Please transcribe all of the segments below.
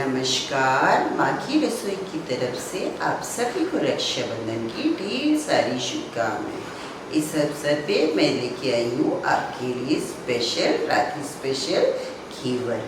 नमस्कार। माँ की रसोई की तरफ से आप सभी को रक्षाबंधन की ढेर सारी शुभकामनाएं। इस अवसर पे मैं लेके आई हूँ आपके लिए स्पेशल राखी स्पेशल घेवर,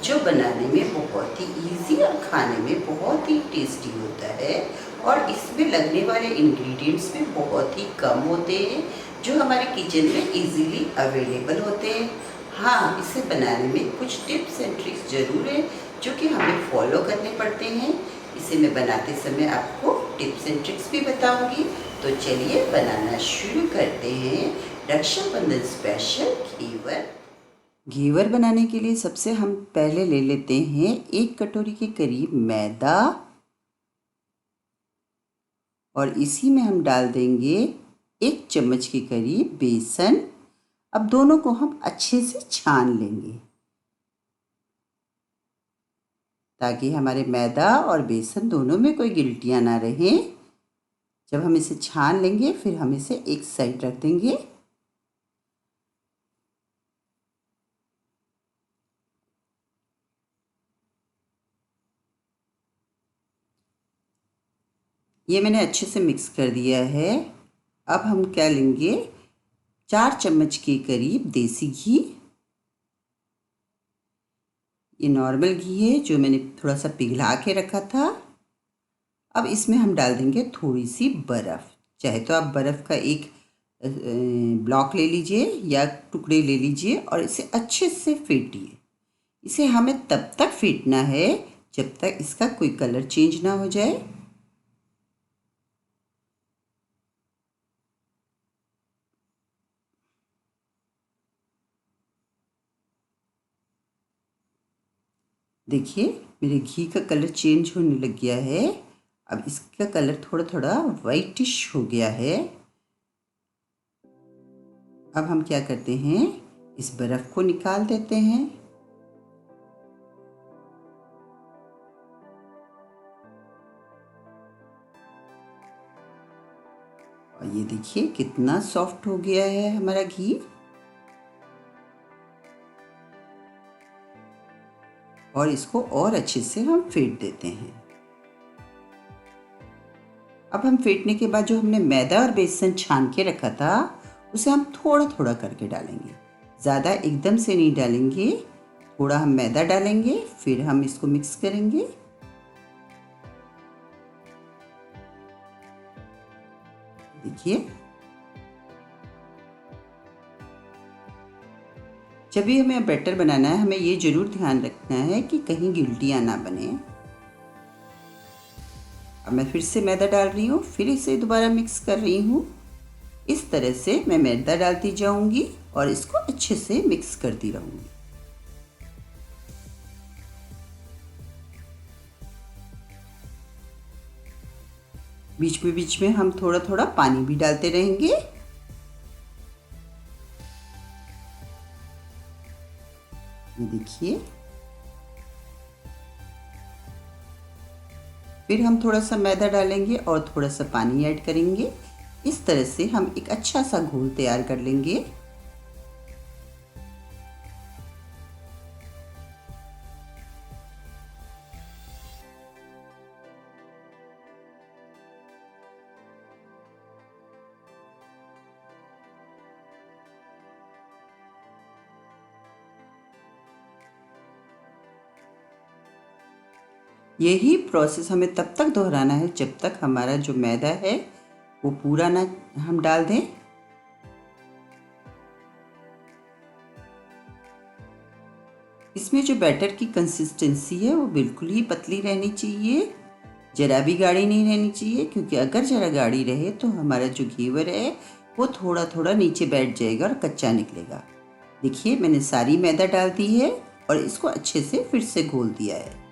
जो बनाने में बहुत ही इजी और खाने में बहुत ही टेस्टी होता है। और इसमें लगने वाले इंग्रेडिएंट्स भी बहुत ही कम होते हैं, जो हमारे किचन में इजीली अवेलेबल होते हैं। हाँ, इसे बनाने में कुछ टिप्स एंड ट्रिक्स ज़रूर है जो कि हमें फॉलो करने पड़ते हैं। इसे मैं बनाते समय आपको टिप्स एंड ट्रिक्स भी बताऊंगी। तो चलिए बनाना शुरू करते हैं रक्षाबंधन स्पेशल घेवर। घेवर बनाने के लिए सबसे हम पहले ले लेते हैं 1 कटोरी के करीब मैदा, और इसी में हम डाल देंगे 1 चम्मच के करीब बेसन। अब दोनों को हम अच्छे से छान लेंगे ताकि हमारे मैदा और बेसन दोनों में कोई गिल्टियाँ ना रहें। जब हम इसे छान लेंगे फिर हम इसे एक साइड रख देंगे। ये मैंने अच्छे से मिक्स कर दिया है। अब हम क्या लेंगे, 4 चम्मच के करीब देसी घी। ये नॉर्मल घी है जो मैंने थोड़ा सा पिघला के रखा था। अब इसमें हम डाल देंगे थोड़ी सी बर्फ़। चाहे तो आप बर्फ़ का एक ब्लॉक ले लीजिए या टुकड़े ले लीजिए और इसे अच्छे से फेंटिए। इसे हमें तब तक फेंटना है जब तक इसका कोई कलर चेंज ना हो जाए। देखिए मेरे घी का कलर चेंज होने लग गया है। अब इसका कलर थोड़ा थोड़ा वाइटिश हो गया है। अब हम क्या करते हैं, इस बर्फ़ को निकाल देते हैं। और ये देखिए कितना सॉफ्ट हो गया है हमारा घी। और इसको और अच्छे से हम फेंट देते हैं। अब हम फेंटने के बाद जो हमने मैदा और बेसन छान के रखा था उसे हम थोड़ा थोड़ा करके डालेंगे। ज़्यादा एकदम से नहीं डालेंगे, थोड़ा हम मैदा डालेंगे फिर हम इसको मिक्स करेंगे। देखिए जब भी हमें बैटर बनाना है हमें ये ज़रूर ध्यान रखना है कि कहीं गिल्टियाँ ना बने। अब मैं फिर से मैदा डाल रही हूँ, फिर इसे दोबारा मिक्स कर रही हूँ। इस तरह से मैं मैदा डालती जाऊँगी और इसको अच्छे से मिक्स करती रहूँगी। बीच में हम थोड़ा थोड़ा पानी भी डालते रहेंगे। ये देखिए, फिर हम थोड़ा सा मैदा डालेंगे और थोड़ा सा पानी ऐड करेंगे। इस तरह से हम एक अच्छा सा घोल तैयार कर लेंगे। यही प्रोसेस हमें तब तक दोहराना है जब तक हमारा जो मैदा है वो पूरा ना हम डाल दें। इसमें जो बैटर की कंसिस्टेंसी है वो बिल्कुल ही पतली रहनी चाहिए, ज़रा भी गाढ़ी नहीं रहनी चाहिए, क्योंकि अगर ज़रा गाढ़ी रहे तो हमारा जो घेवर है वो थोड़ा थोड़ा नीचे बैठ जाएगा और कच्चा निकलेगा। देखिए मैंने सारी मैदा डाल दी है और इसको अच्छे से फिर से घोल दिया है।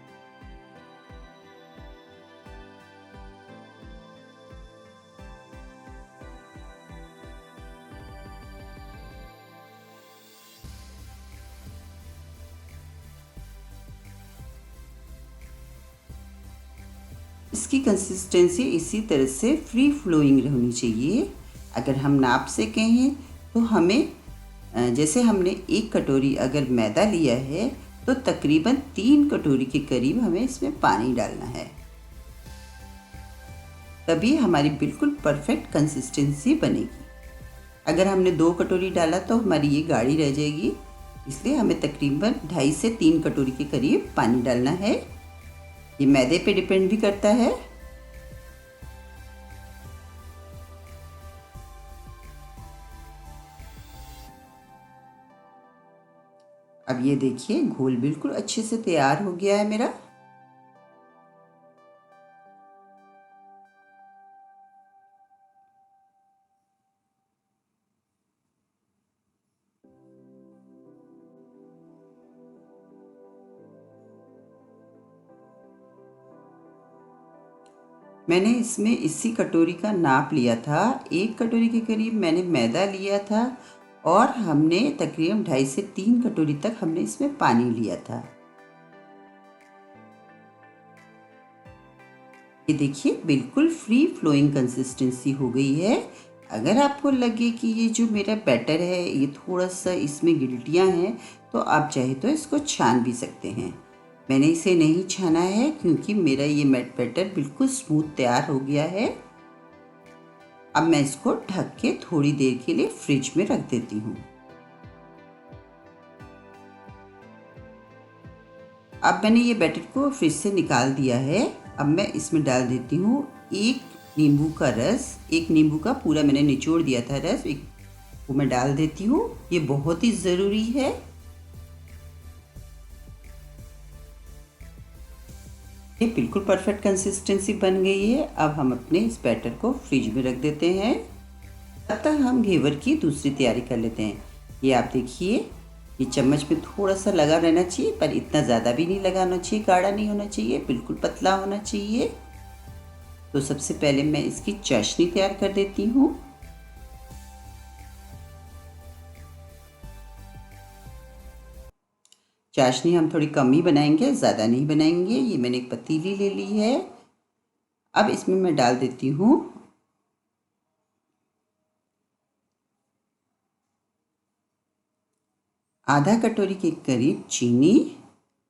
इसकी कंसिस्टेंसी इसी तरह से फ्री फ्लोइंग होनी चाहिए। अगर हम नाप से कहें तो हमें जैसे हमने 1 कटोरी अगर मैदा लिया है तो तकरीबन 3 कटोरी के करीब हमें इसमें पानी डालना है, तभी हमारी बिल्कुल परफेक्ट कंसिस्टेंसी बनेगी। अगर हमने 2 कटोरी डाला तो हमारी ये गाढ़ी रह जाएगी, इसलिए हमें तकरीबन 2.5 से 3 कटोरी के करीब पानी डालना है। ये मैदे पे डिपेंड भी करता है। अब ये देखिए घोल बिल्कुल अच्छे से तैयार हो गया है मेरा। मैंने इसमें इसी कटोरी का नाप लिया था। 1 कटोरी के करीब मैंने मैदा लिया था और हमने तकरीबन 2.5 से 3 कटोरी तक हमने इसमें पानी लिया था। ये देखिए बिल्कुल फ्री फ्लोइंग कंसिस्टेंसी हो गई है। अगर आपको लगे कि ये जो मेरा बैटर है ये थोड़ा सा इसमें गिल्टियाँ हैं, तो आप चाहे तो इसको छान भी सकते हैं। मैंने इसे नहीं छाना है क्योंकि मेरा ये मैट बैटर बिल्कुल स्मूथ तैयार हो गया है। अब मैं इसको ढक के थोड़ी देर के लिए फ्रिज में रख देती हूँ। अब मैंने ये बैटर को फ्रिज से निकाल दिया है। अब मैं इसमें डाल देती हूँ 1 नींबू का रस। 1 नींबू का पूरा मैंने निचोड़ दिया था रस, वो मैं डाल देती हूँ। ये बहुत ही ज़रूरी है। ये बिल्कुल परफेक्ट कंसिस्टेंसी बन गई है। अब हम अपने इस बैटर को फ्रिज में रख देते हैं। तब तक हम घेवर की दूसरी तैयारी कर लेते हैं। ये आप देखिए, ये चम्मच में थोड़ा सा लगा रहना चाहिए, पर इतना ज़्यादा भी नहीं लगाना चाहिए, गाढ़ा नहीं होना चाहिए, बिल्कुल पतला होना चाहिए। तो सबसे पहले मैं इसकी चाशनी तैयार कर देती हूँ। चाशनी हम थोड़ी कम ही बनाएंगे, ज़्यादा नहीं बनाएंगे। ये मैंने एक पतीली ले ली है। अब इसमें मैं डाल देती हूँ आधा कटोरी के करीब चीनी।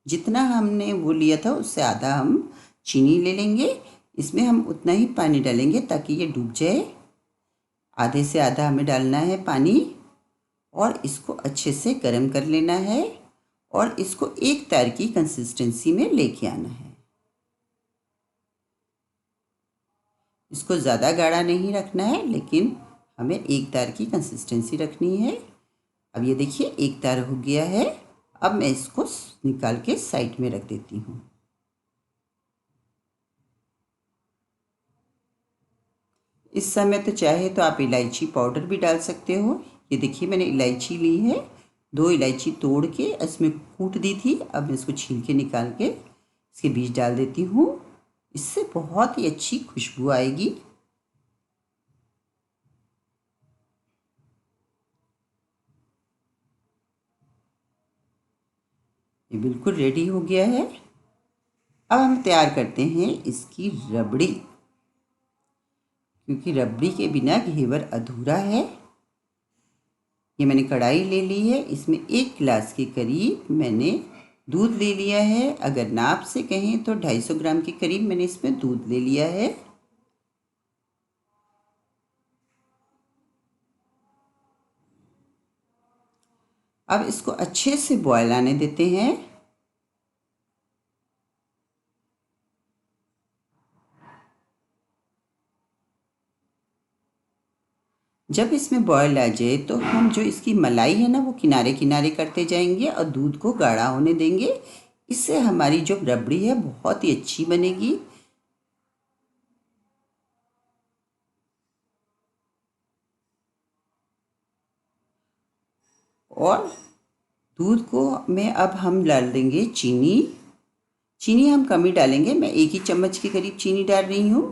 जितना हमने वो लिया था उससे आधा हम चीनी ले लेंगे। इसमें हम उतना ही पानी डालेंगे ताकि ये डूब जाए। आधे से आधा हमें डालना है पानी और इसको अच्छे से गर्म कर लेना है और इसको एक तार की कंसिस्टेंसी में लेके आना है। इसको ज़्यादा गाढ़ा नहीं रखना है, लेकिन हमें एक तार की कंसिस्टेंसी रखनी है। अब ये देखिए एक तार हो गया है। अब मैं इसको निकाल के साइड में रख देती हूँ। इस समय तो चाहे तो आप इलायची पाउडर भी डाल सकते हो। ये देखिए मैंने इलायची ली है, 2 इलायची तोड़ के इसमें कूट दी थी। अब मैं इसको छील के निकाल के इसके बीज डाल देती हूँ। इससे बहुत ही अच्छी खुशबू आएगी। ये बिल्कुल रेडी हो गया है। अब हम तैयार करते हैं इसकी रबड़ी, क्योंकि रबड़ी के बिना घेवर अधूरा है। ये मैंने कढ़ाई ले ली है। इसमें 1 गिलास के करीब मैंने दूध ले लिया है। अगर नाप से कहें तो 250 ग्राम के करीब मैंने इसमें दूध ले लिया है। अब इसको अच्छे से बॉयल आने देते हैं। जब इसमें बॉयल आ जाए तो हम जो इसकी मलाई है ना वो किनारे किनारे करते जाएंगे और दूध को गाढ़ा होने देंगे। इससे हमारी जो रबड़ी है बहुत ही अच्छी बनेगी। और दूध को में अब हम डाल देंगे चीनी। चीनी हम कम ही डालेंगे, मैं 1 ही चम्मच के करीब चीनी डाल रही हूँ।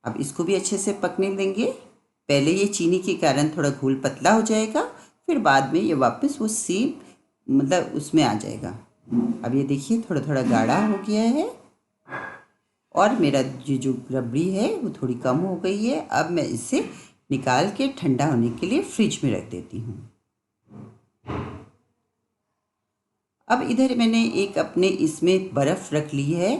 अब इसको भी अच्छे से पकने देंगे। पहले ये चीनी के कारण थोड़ा घोल पतला हो जाएगा, फिर बाद में ये वापस वो सेम मतलब उसमें आ जाएगा। अब ये देखिए थोड़ा थोड़ा गाढ़ा हो गया है और मेरा ये जो रबड़ी है वो थोड़ी कम हो गई है। अब मैं इसे निकाल के ठंडा होने के लिए फ्रिज में रख देती हूँ। अब इधर मैंने एक अपने इसमें बर्फ़ रख ली है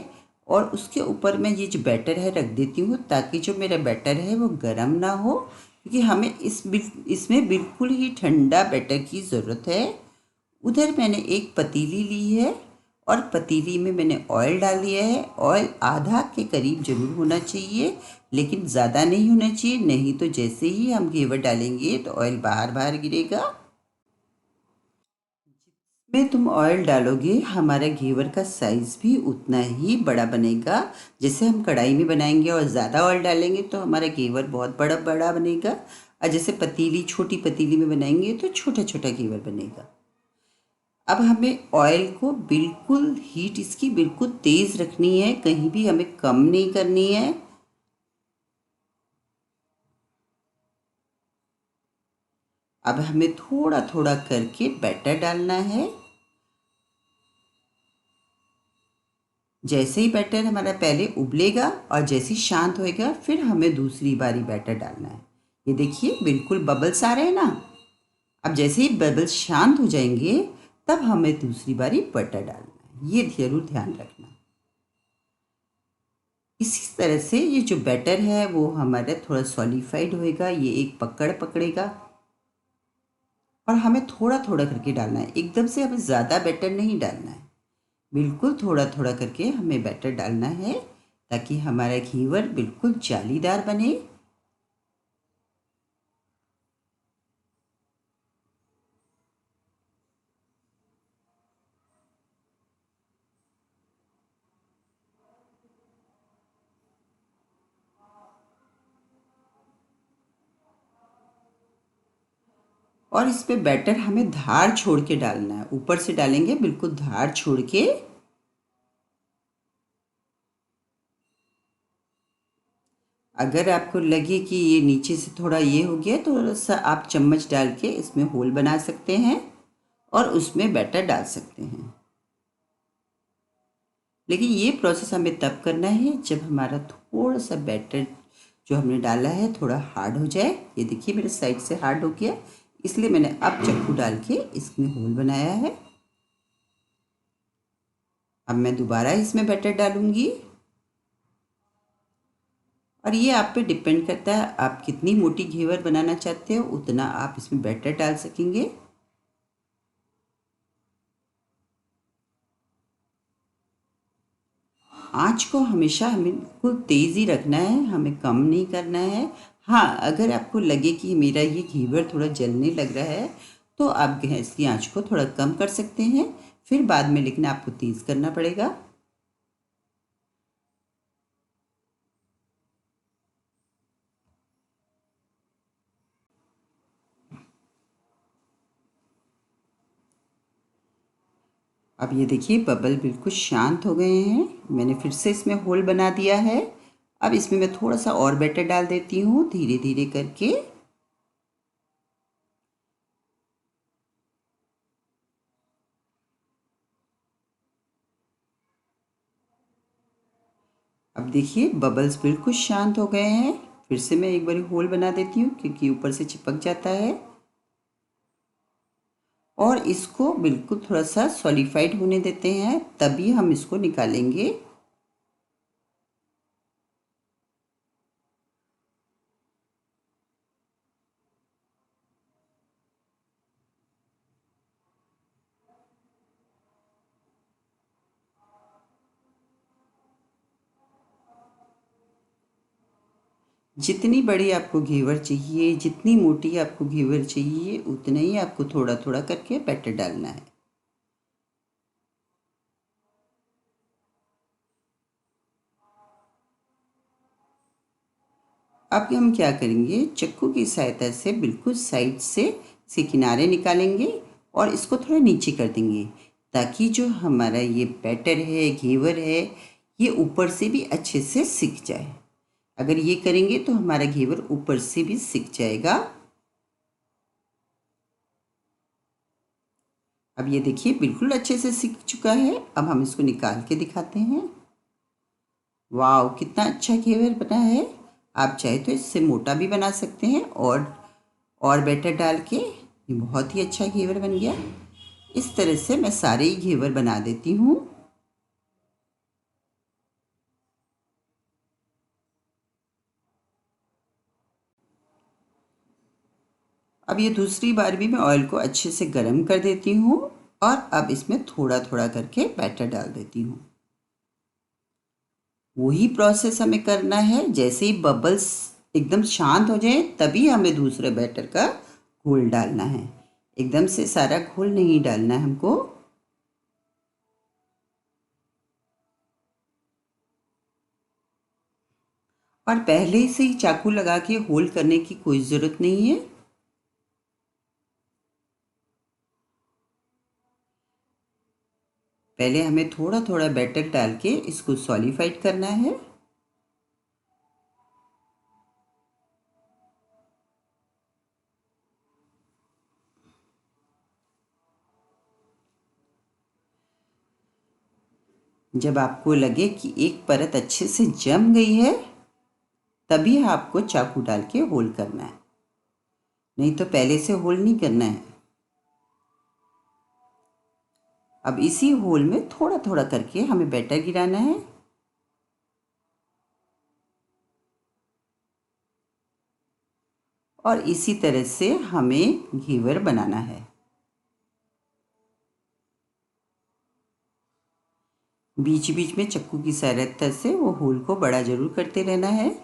और उसके ऊपर मैं ये जो बैटर है रख देती हूँ, ताकि जो मेरा बैटर है वो गर्म ना हो, क्योंकि हमें इसमें बिल्कुल ही ठंडा बैटर की ज़रूरत है। उधर मैंने एक पतीली ली है और पतीली में मैंने ऑयल डाल दिया है। ऑयल आधा के करीब ज़रूर होना चाहिए, लेकिन ज़्यादा नहीं होना चाहिए, नहीं तो जैसे ही हम घेवर डालेंगे तो ऑयल बाहर बाहर गिरेगा। में तुम ऑयल डालोगे हमारा घेवर का साइज़ भी उतना ही बड़ा बनेगा। जैसे हम कढ़ाई में बनाएंगे और ज़्यादा ऑयल डालेंगे तो हमारा घेवर बहुत बड़ा बड़ा बनेगा, और जैसे पतीली छोटी पतीली में बनाएंगे तो छोटा छोटा घेवर बनेगा। अब हमें ऑयल को बिल्कुल हीट इसकी बिल्कुल तेज़ रखनी है, कहीं भी हमें कम नहीं करनी है। अब हमें थोड़ा थोड़ा करके बैटर डालना है। जैसे ही बैटर हमारा पहले उबलेगा और जैसे ही शांत होएगा फिर हमें दूसरी बारी बैटर डालना है। ये देखिए बिल्कुल बबल्स आ रहे हैं ना। अब जैसे ही बबल्स शांत हो जाएंगे तब हमें दूसरी बारी बैटर डालना है, ये ज़रूर ध्यान रखना। इसी तरह से ये जो बैटर है वो हमारा थोड़ा सॉलिडिफाइड होएगा, ये एक पकड़ पकड़ेगा और हमें थोड़ा थोड़ा करके डालना है, एकदम से हमें ज़्यादा बैटर नहीं डालना है। बिल्कुल थोड़ा थोड़ा करके हमें बैटर डालना है, ताकि हमारा घेवर बिल्कुल जालीदार बने। और इस पे बैटर हमें धार छोड़ के डालना है, ऊपर से डालेंगे बिल्कुल धार छोड़ के। अगर आपको लगे कि ये नीचे से थोड़ा ये हो गया तो थोड़ा सा आप चम्मच डाल के इसमें होल बना सकते हैं और उसमें बैटर डाल सकते हैं। लेकिन ये प्रोसेस हमें तब करना है जब हमारा थोड़ा सा बैटर जो हमने डाला है थोड़ा हार्ड हो जाए। ये देखिए मेरे साइड से हार्ड हो गया, इसलिए मैंने अब चाकू डाल के इसमें होल बनाया है। अब मैं दोबारा इसमें बैटर डालूंगी और ये आप पे डिपेंड करता है, आप कितनी मोटी घेवर बनाना चाहते हो उतना आप इसमें बैटर डाल सकेंगे। आँच को हमेशा हमें बिल्कुल तेज़ ही रखना है, हमें कम नहीं करना है। हाँ, अगर आपको लगे कि मेरा ये घेवर थोड़ा जलने लग रहा है तो आप गैस की आँच को थोड़ा कम कर सकते हैं, फिर बाद में लेकिन आपको तेज़ करना पड़ेगा। अब ये देखिए बबल बिल्कुल शांत हो गए हैं, मैंने फिर से इसमें होल बना दिया है। अब इसमें मैं थोड़ा सा और बैटर डाल देती हूँ धीरे धीरे करके। अब देखिए बबल्स बिल्कुल शांत हो गए हैं, फिर से मैं एक बार होल बना देती हूँ क्योंकि ऊपर से चिपक जाता है। और इसको बिल्कुल थोड़ा सा सॉलिडिफाइड होने देते हैं, तभी हम इसको निकालेंगे। जितनी बड़ी आपको घेवर चाहिए, जितनी मोटी आपको घेवर चाहिए, उतना ही आपको थोड़ा थोड़ा करके बैटर डालना है। अब हम क्या करेंगे, चक्कू की सहायता से बिल्कुल साइड से किनारे निकालेंगे और इसको थोड़ा नीचे कर देंगे, ताकि जो हमारा ये बैटर है घेवर है ये ऊपर से भी अच्छे से सिक जाए। अगर ये करेंगे तो हमारा घेवर ऊपर से भी सिक जाएगा। अब ये देखिए बिल्कुल अच्छे से सिक चुका है। अब हम इसको निकाल के दिखाते हैं। वाह, कितना अच्छा घेवर बना है। आप चाहे तो इससे मोटा भी बना सकते हैं और बैटर डाल के। ये बहुत ही अच्छा घेवर बन गया। इस तरह से मैं सारे ही घेवर बना देती हूँ। अब ये दूसरी बार भी मैं ऑयल को अच्छे से गर्म कर देती हूँ और अब इसमें थोड़ा थोड़ा करके बैटर डाल देती हूँ। वही प्रोसेस हमें करना है। जैसे ही बबल्स एकदम शांत हो जाए तभी हमें दूसरे बैटर का घोल डालना है। एकदम से सारा घोल नहीं डालना है हमको। और पहले से ही चाकू लगा के होल करने की कोई ज़रूरत नहीं है। पहले हमें थोड़ा थोड़ा बैटर डाल के इसको सॉलिडिफाइड करना है। जब आपको लगे कि एक परत अच्छे से जम गई है तभी आपको चाकू डाल के होल करना है, नहीं तो पहले से होल नहीं करना है। अब इसी होल में थोड़ा थोड़ा करके हमें बैटर गिराना है। और इसी तरह से हमें घेवर बनाना है। बीच बीच में चक्कू की सहायता से वो होल को बड़ा जरूर करते रहना है।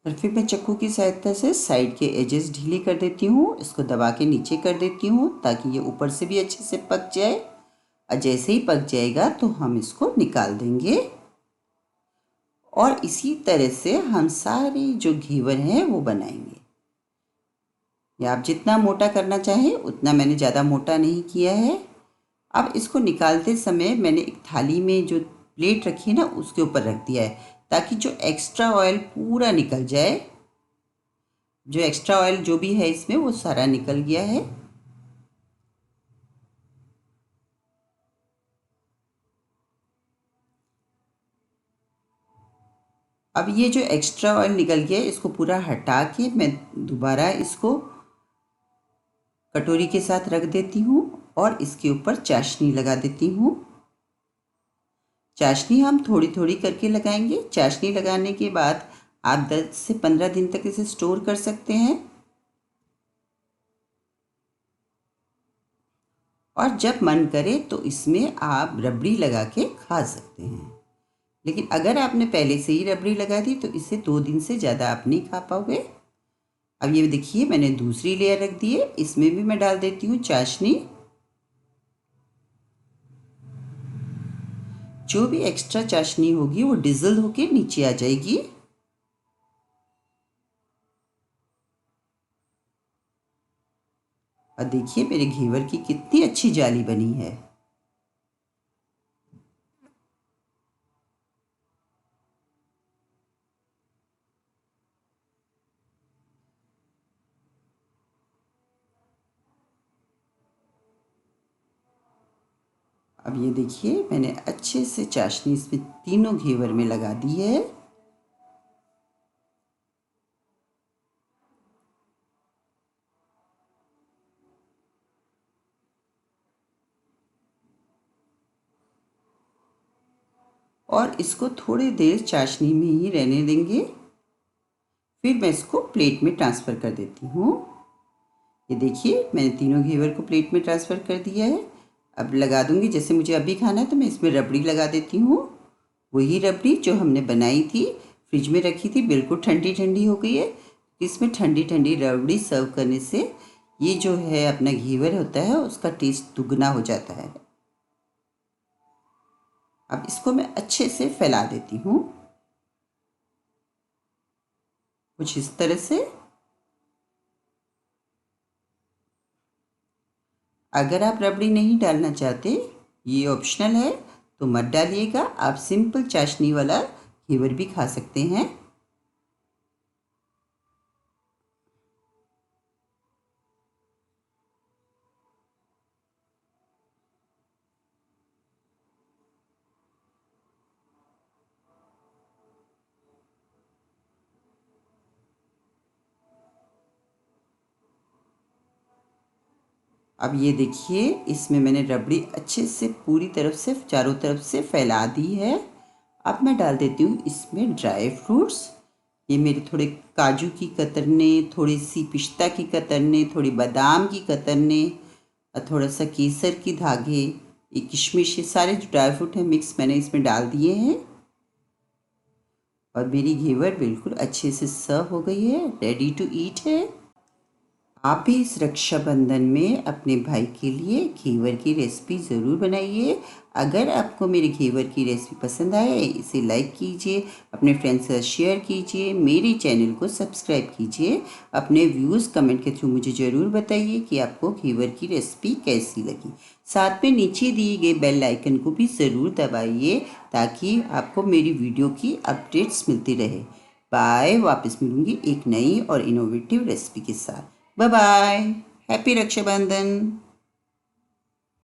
और फिर मैं चक्कू की सहायता से साइड के एजेस ढीली कर देती हूँ। इसको दबा के नीचे कर देती हूँ ताकि ये ऊपर से भी अच्छे से पक जाए। और जैसे ही पक जाएगा तो हम इसको निकाल देंगे। और इसी तरह से हम सारे जो घेवर हैं वो बनाएंगे। या आप जितना मोटा करना चाहें उतना, मैंने ज़्यादा मोटा नहीं किया है। अब इसको निकालते समय मैंने एक थाली में जो प्लेट रखी है ना उसके ऊपर रख दिया है ताकि जो एक्स्ट्रा ऑयल पूरा निकल जाए। जो एक्स्ट्रा ऑयल जो भी है इसमें वो सारा निकल गया है। अब ये जो एक्स्ट्रा ऑयल निकल गया है इसको पूरा हटा के मैं दोबारा इसको कटोरी के साथ रख देती हूँ और इसके ऊपर चाशनी लगा देती हूँ। चाशनी हम थोड़ी थोड़ी करके लगाएंगे। चाशनी लगाने के बाद आप 10 से 15 दिन तक इसे स्टोर कर सकते हैं। और जब मन करे तो इसमें आप रबड़ी लगा के खा सकते हैं। लेकिन अगर आपने पहले से ही रबड़ी लगा दी तो इसे 2 दिन से ज़्यादा आप नहीं खा पाओगे। अब ये देखिए मैंने दूसरी लेयर रख दी है, इसमें भी मैं डाल देती हूँ चाशनी। जो भी एक्स्ट्रा चाशनी होगी वो डिजल होके नीचे आ जाएगी। और देखिए मेरे घेवर की कितनी अच्छी जाली बनी है। अब ये देखिए मैंने अच्छे से चाशनी इसमें तीनों घेवर में लगा दी है। और इसको थोड़ी देर चाशनी में ही रहने देंगे। फिर मैं इसको प्लेट में ट्रांसफ़र कर देती हूँ। ये देखिए मैंने तीनों घेवर को प्लेट में ट्रांसफ़र कर दिया है। अब लगा दूंगी, जैसे मुझे अभी खाना है तो मैं इसमें रबड़ी लगा देती हूँ। वही रबड़ी जो हमने बनाई थी, फ्रिज में रखी थी, बिल्कुल ठंडी ठंडी हो गई है। इसमें ठंडी ठंडी रबड़ी सर्व करने से ये जो है अपना घेवर होता है उसका टेस्ट दुगना हो जाता है। अब इसको मैं अच्छे से फैला देती हूँ। कुछ इस तरह से। अगर आप रबड़ी नहीं डालना चाहते, ये ऑप्शनल है, तो मत डालिएगा। आप सिंपल चाशनी वाला घेवर भी खा सकते हैं। अब ये देखिए, इसमें मैंने रबड़ी अच्छे से पूरी तरफ से चारों तरफ से फैला दी है। अब मैं डाल देती हूँ इसमें ड्राई फ्रूट्स। ये मेरे थोड़े काजू की कतरने, थोड़ी सी पिस्ता की कतरने, थोड़ी बादाम की कतरने और थोड़ा सा केसर की धागे, ये किशमिश, ये सारे जो ड्राई फ्रूट हैं मिक्स मैंने इसमें डाल दिए हैं। और मेरी घेवर बिल्कुल अच्छे से सर्व हो गई है, रेडी टू ईट है। आप भी इस रक्षाबंधन में अपने भाई के लिए घेवर की रेसिपी ज़रूर बनाइए। अगर आपको मेरे घेवर की रेसिपी पसंद आए, इसे लाइक कीजिए, अपने फ्रेंड्स के साथ शेयर कीजिए, मेरे चैनल को सब्सक्राइब कीजिए। अपने व्यूज़ कमेंट के थ्रू मुझे ज़रूर बताइए कि आपको घेवर की रेसिपी कैसी लगी। साथ में नीचे दिए गए बेल आइकन को भी ज़रूर दबाइए ताकि आपको मेरी वीडियो की अपडेट्स मिलती रहे। बाय, वापस मिलूँगी एक नई और इनोवेटिव रेसिपी के साथ। Bye bye, happy Rakshabandhan.